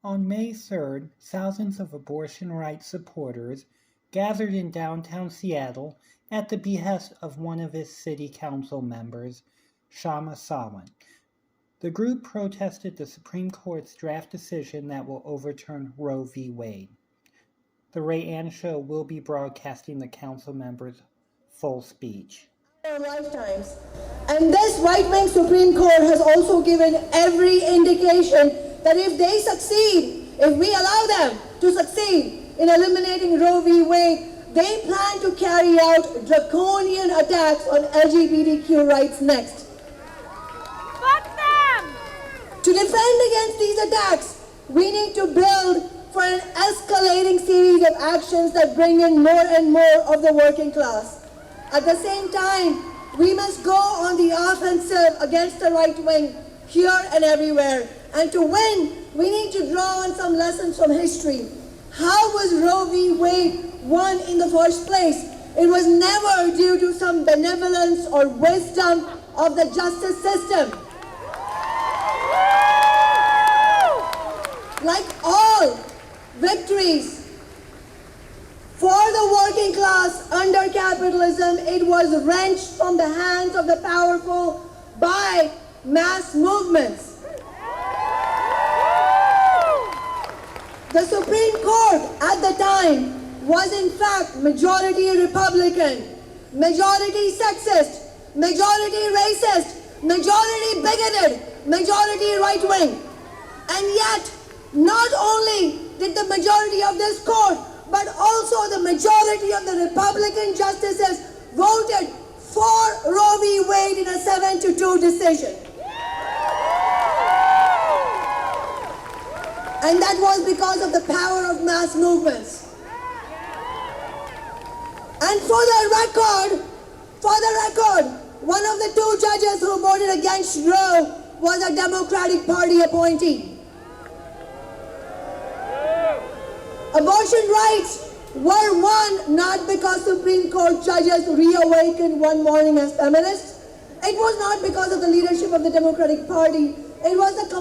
On May 3rd, thousands of abortion rights supporters gathered in downtown Seattle at the behest of one of its city council members, Kshama Sawant. The group protested the Supreme Court's draft decision that will overturn Roe v. Wade. The Ray Ann Show will be broadcasting the council members' full speech. Our lifetimes. And this right-wing Supreme Court has also given every indication that if they succeed, if we allow them to succeed in eliminating Roe v. Wade, they plan to carry out draconian attacks on LGBTQ rights next. Fuck them! To defend against these attacks, we need to build for an escalating series of actions that bring in more and more of the working class. At the same time, we must go on the offensive against the right wing here and everywhere. And to win, we need to draw on some lessons from history. How was Roe v. Wade won in the first place? It was never due to some benevolence or wisdom of the justice system. Like all victories for the working class under capitalism, it was wrenched from the hands of the powerful by mass movements. The Supreme Court at the time was in fact majority Republican, majority sexist, majority racist, majority bigoted, majority right-wing. And yet, not only did the majority of this court, but also the majority of the Republican justices voted for Roe v. Wade in a 7-2 decision. And that was because of the power of mass movements. And for the record, one of the two judges who voted against Roe was a Democratic Party appointee. Abortion rights were won not because Supreme Court judges reawakened one morning as feminists. It was not because of the leadership of the Democratic Party. It was the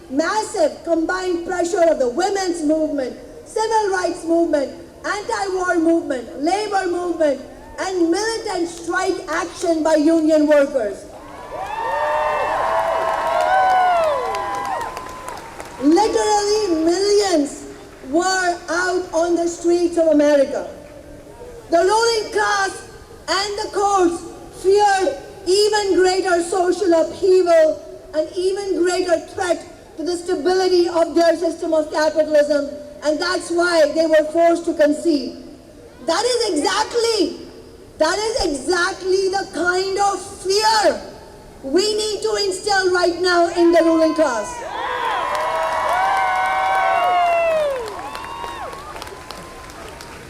massive combined pressure of the women's movement, civil rights movement, anti-war movement, labor movement, and militant strike action by union workers. Literally millions were out on the streets of America. The ruling class and the courts feared even greater social upheaval and even greater threat to the stability of their system of capitalism, and that's why they were forced to concede. That is exactly the kind of fear we need to instill right now in the ruling class.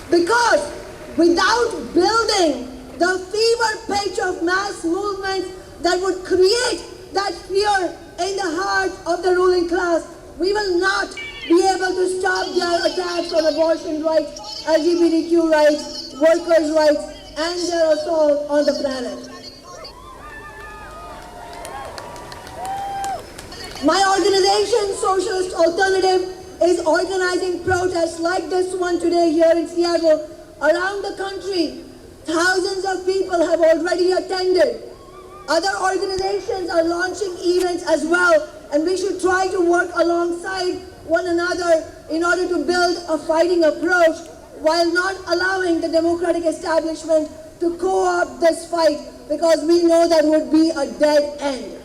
Because without building the fever pitch of mass movements that would create that fear in the heart of the ruling class, we will not be able to stop their attacks on abortion rights, LGBTQ rights, workers' rights, and their assault on the planet. My organization, Socialist Alternative, is organizing protests like this one today here in Seattle around the country. Thousands of people have already attended. Other organizations are launching events as well, and we should try to work alongside one another in order to build a fighting approach while not allowing the democratic establishment to co-opt this fight, because we know that would be a dead end.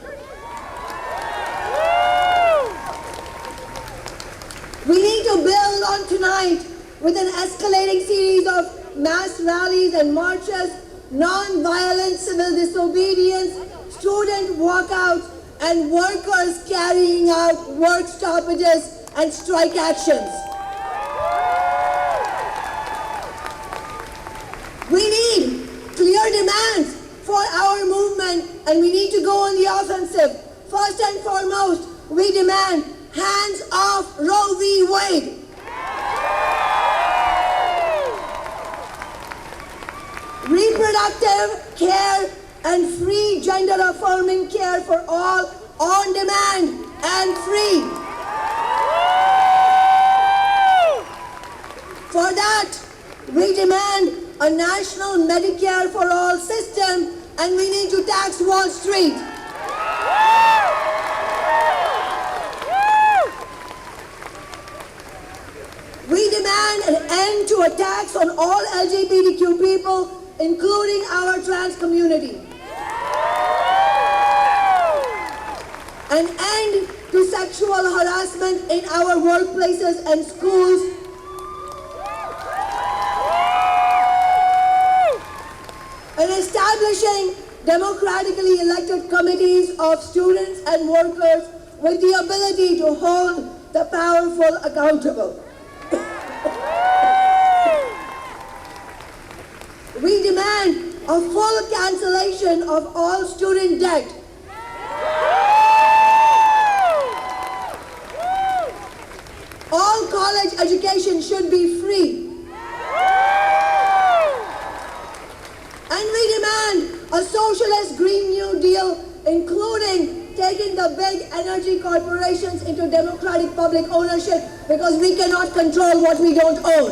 We need to build on tonight with an escalating series of mass rallies and marches, non-violent civil disobedience, student walkouts, and workers carrying out work stoppages and strike actions. We need clear demands for our movement, and we need to go on the offensive. First and foremost, we demand hands off Roe v. Wade. Reproductive care and free gender-affirming care for all, on demand and free. For that, we demand a national Medicare for all system, and we need to tax Wall Street. We demand an end to attacks on all LGBTQ people, including our trans community. An end to sexual harassment in our workplaces and schools. And establishing democratically elected committees of students and workers with the ability to hold the powerful accountable. We demand a full cancellation of all student debt. All college education should be free. And we demand a socialist Green New Deal, including taking the big energy corporations into democratic public ownership, because we cannot control what we don't own.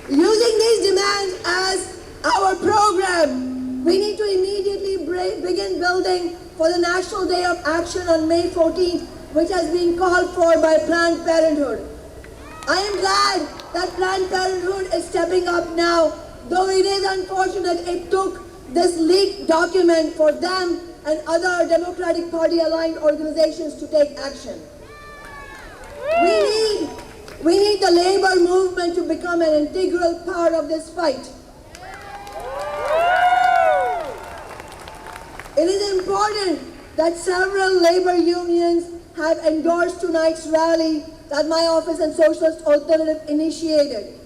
Using these demands as our program, we need to immediately begin building for the National Day of Action on May 14th, which has been called for by Planned Parenthood. I am glad that Planned Parenthood is stepping up now, though it is unfortunate it took this leaked document for them and other Democratic Party aligned organizations to take action. We need the labor movement to become an integral part of this fight. It is important that several labor unions have endorsed tonight's rally that my office and Socialist Alternative initiated.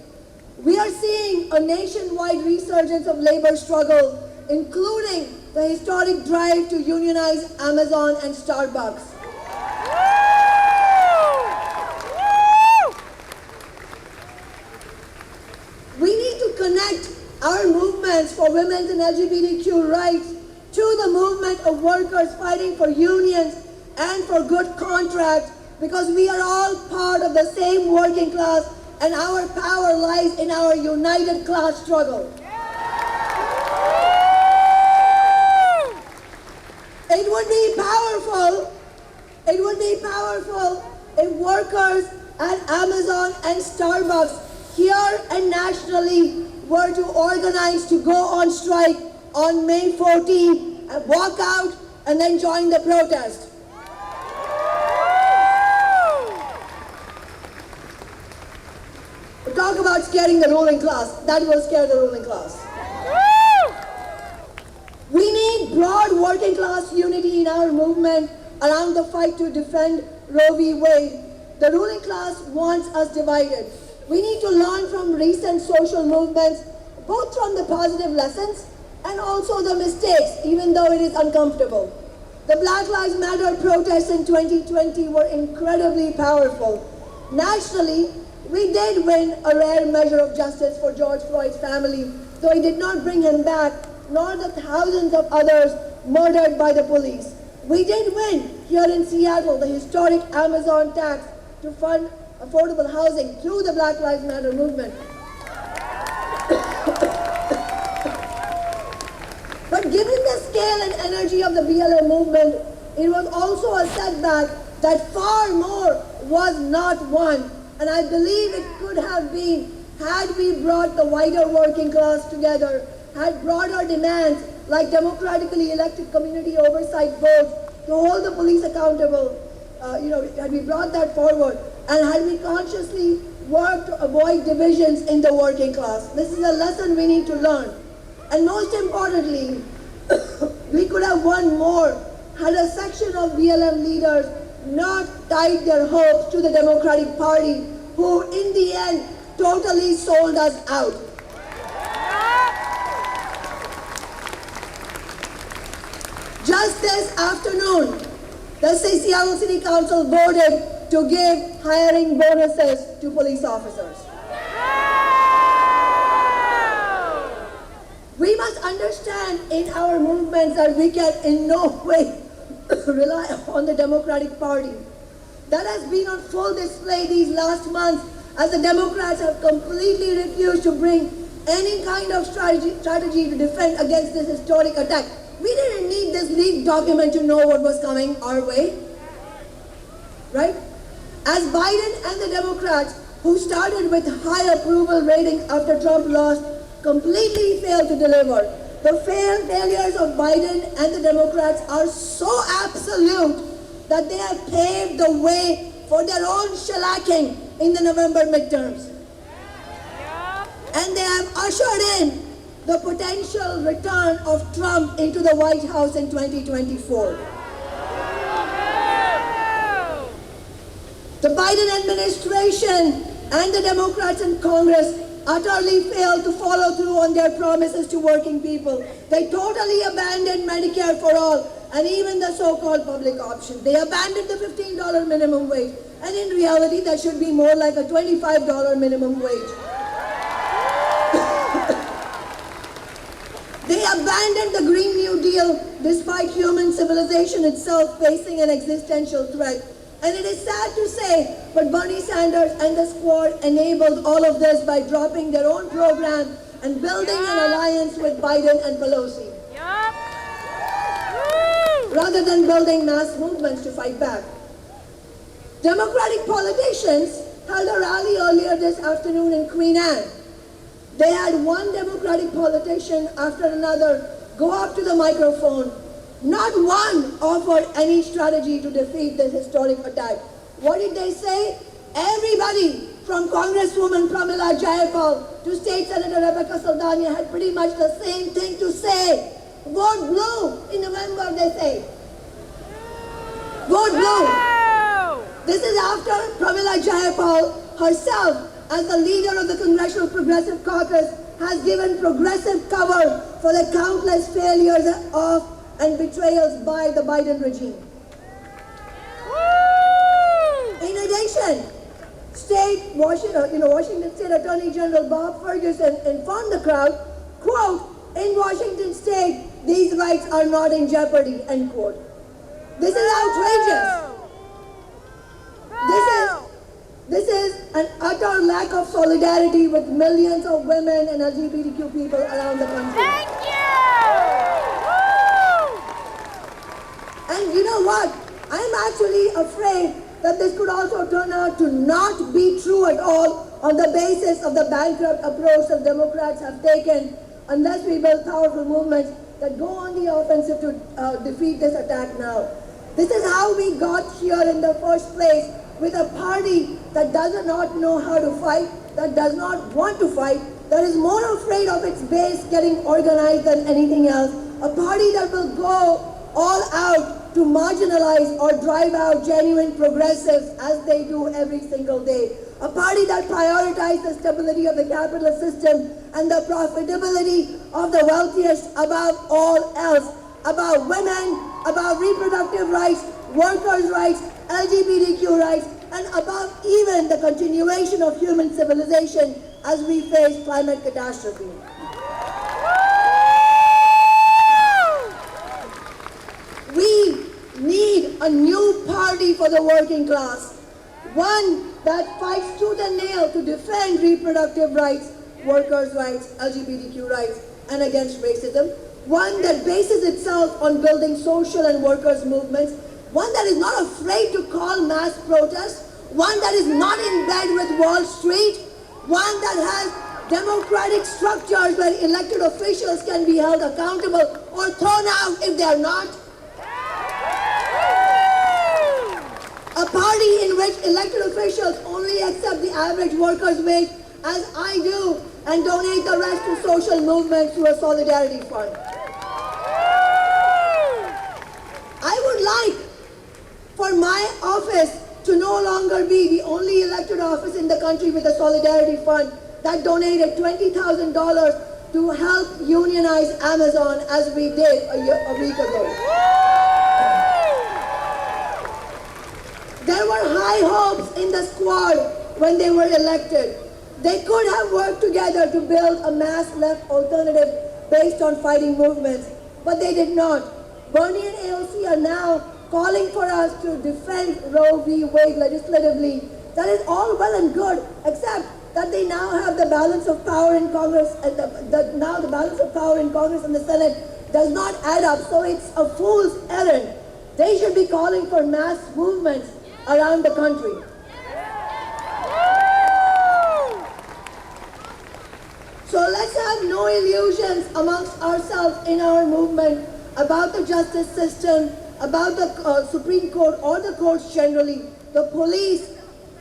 We are seeing a nationwide resurgence of labor struggle, including the historic drive to unionize Amazon and Starbucks. We need to connect our movements for women's and LGBTQ rights to the movement of workers fighting for unions and for good contracts, because we are all part of the same working class and our power lies in our united class struggle. It would be powerful if workers at Amazon and Starbucks here and nationally were to organize to go on strike on May 14th and walk out and then join the protest. Talk about scaring the ruling class. That will scare the ruling class. We need broad working class unity in our movement around the fight to defend Roe v. Wade. The ruling class wants us divided. We need to learn from recent social movements, both from the positive lessons and also the mistakes, even though it is uncomfortable. The Black Lives Matter protests in 2020 were incredibly powerful. Nationally, we did win a rare measure of justice for George Floyd's family, though it did not bring him back, nor the thousands of others murdered by the police. We did win here in Seattle the historic Amazon tax to fund affordable housing through the Black Lives Matter movement. But given the scale and energy of the BLM movement, it was also a setback that far more was not won. And I believe it could have been had we brought the wider working class together, had broader demands like democratically elected community oversight boards to hold the police accountable, had we brought that forward, and had we consciously worked to avoid divisions in the working class. This is a lesson we need to learn. And most importantly, we could have won more had a section of BLM leaders not tied their hopes to the Democratic Party, who in the end totally sold us out. Just this afternoon, the Seattle City Council voted to give hiring bonuses to police officers. We must understand in our movements that we can in no way rely on the Democratic Party. That has been on full display these last months as the Democrats have completely refused to bring any kind of strategy to defend against this historic attack. We didn't need this leaked document to know what was coming our way, right? As Biden and the Democrats, who started with high approval ratings after Trump lost, completely failed to deliver. The failures of Biden and the Democrats are so absolute that they have paved the way for their own shellacking in the November midterms. And they have ushered in the potential return of Trump into the White House in 2024. The Biden administration and the Democrats in Congress utterly failed to follow through on their promises to working people. They totally abandoned Medicare for all and even the so-called public option. They abandoned the $15 minimum wage, and in reality that should be more like a $25 minimum wage. They abandoned the Green New Deal despite human civilization itself facing an existential threat. And it is sad to say, but Bernie Sanders and the squad enabled all of this by dropping their own program and building an alliance with Biden and Pelosi. Rather than building mass movements to fight back. Democratic politicians held a rally earlier this afternoon in Queen Anne. They had one Democratic politician after another go up to the microphone. Not one offered any strategy to defeat this historic attack. What did they say? Everybody from Congresswoman Pramila Jayapal to State Senator Rebecca Saldana had pretty much the same thing to say. Vote blue in November, they say. Vote blue. This is after Pramila Jayapal herself, as the leader of the Congressional Progressive Caucus, has given progressive cover for the countless failures of and betrayals by the Biden regime. In addition, Washington State Attorney General Bob Ferguson informed the crowd, quote, "In Washington State, these rights are not in jeopardy," end quote. This is outrageous. This is an utter lack of solidarity with millions of women and LGBTQ people around the country. Thank you! And you know what? I'm actually afraid that this could also turn out to not be true at all on the basis of the bankrupt approach that Democrats have taken, unless we build powerful movements that go on the offensive to defeat this attack now. This is how we got here in the first place, with a party that does not know how to fight, that does not want to fight, that is more afraid of its base getting organized than anything else, a party that will go all out to marginalize or drive out genuine progressives as they do every single day. A party that prioritizes the stability of the capitalist system and the profitability of the wealthiest above all else, about women, about reproductive rights, workers' rights, LGBTQ rights, and above even the continuation of human civilization as we face climate catastrophe. We need a new party for the working class, one that fights tooth and nail to defend reproductive rights, workers' rights, LGBTQ rights, and against racism, one that bases itself on building social and workers' movements, one that is not afraid to call mass protests, one that is not in bed with Wall Street, one that has democratic structures where elected officials can be held accountable or thrown out if they are not. A party in which elected officials only accept the average worker's wage, as I do, and donate the rest to social movements through a solidarity fund. I would like for my office to no longer be the only elected office in the country with a solidarity fund that donated $20,000 to help unionize Amazon as we did a week ago. There were high hopes in the squad when they were elected. They could have worked together to build a mass left alternative based on fighting movements, but they did not. Bernie and AOC are now calling for us to defend Roe v. Wade legislatively, that is all well and good, except that they now have the balance of power in Congress, and now the balance of power in Congress and the Senate does not add up, so it's a fool's errand. They should be calling for mass movements around the country. So let's have no illusions amongst ourselves in our movement about the justice system, about the Supreme Court or the courts generally, the police,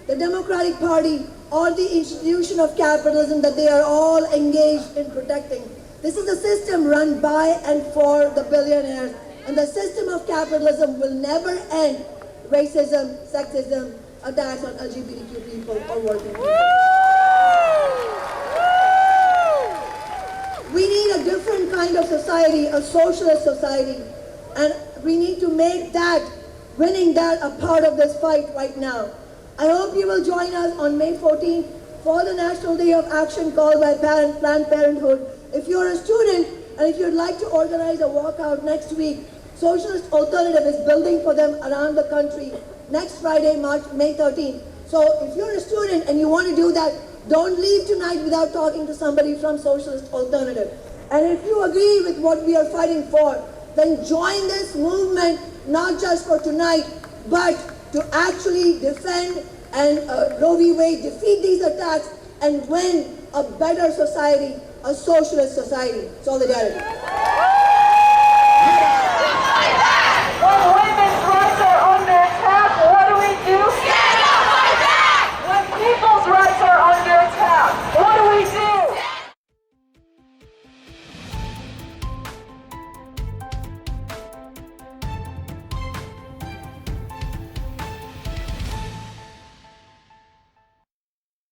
the Democratic Party, or the institution of capitalism that they are all engaged in protecting. This is a system run by and for the billionaires, and the system of capitalism will never end racism, sexism, attacks on LGBTQ people or working people. We need a different kind of society, a socialist society, and we need to make that, winning that, a part of this fight right now. I hope you will join us on May 14th for the National Day of Action called by Planned Parenthood. If you're a student and if you'd like to organize a walkout next week, Socialist Alternative is building for them around the country next Friday, May 13th. So if you're a student and you want to do that, don't leave tonight without talking to somebody from Socialist Alternative. And if you agree with what we are fighting for, then join this movement, not just for tonight, but to actually defend and Roe v. Wade, defeat these attacks and win a better society, a socialist society. Solidarity.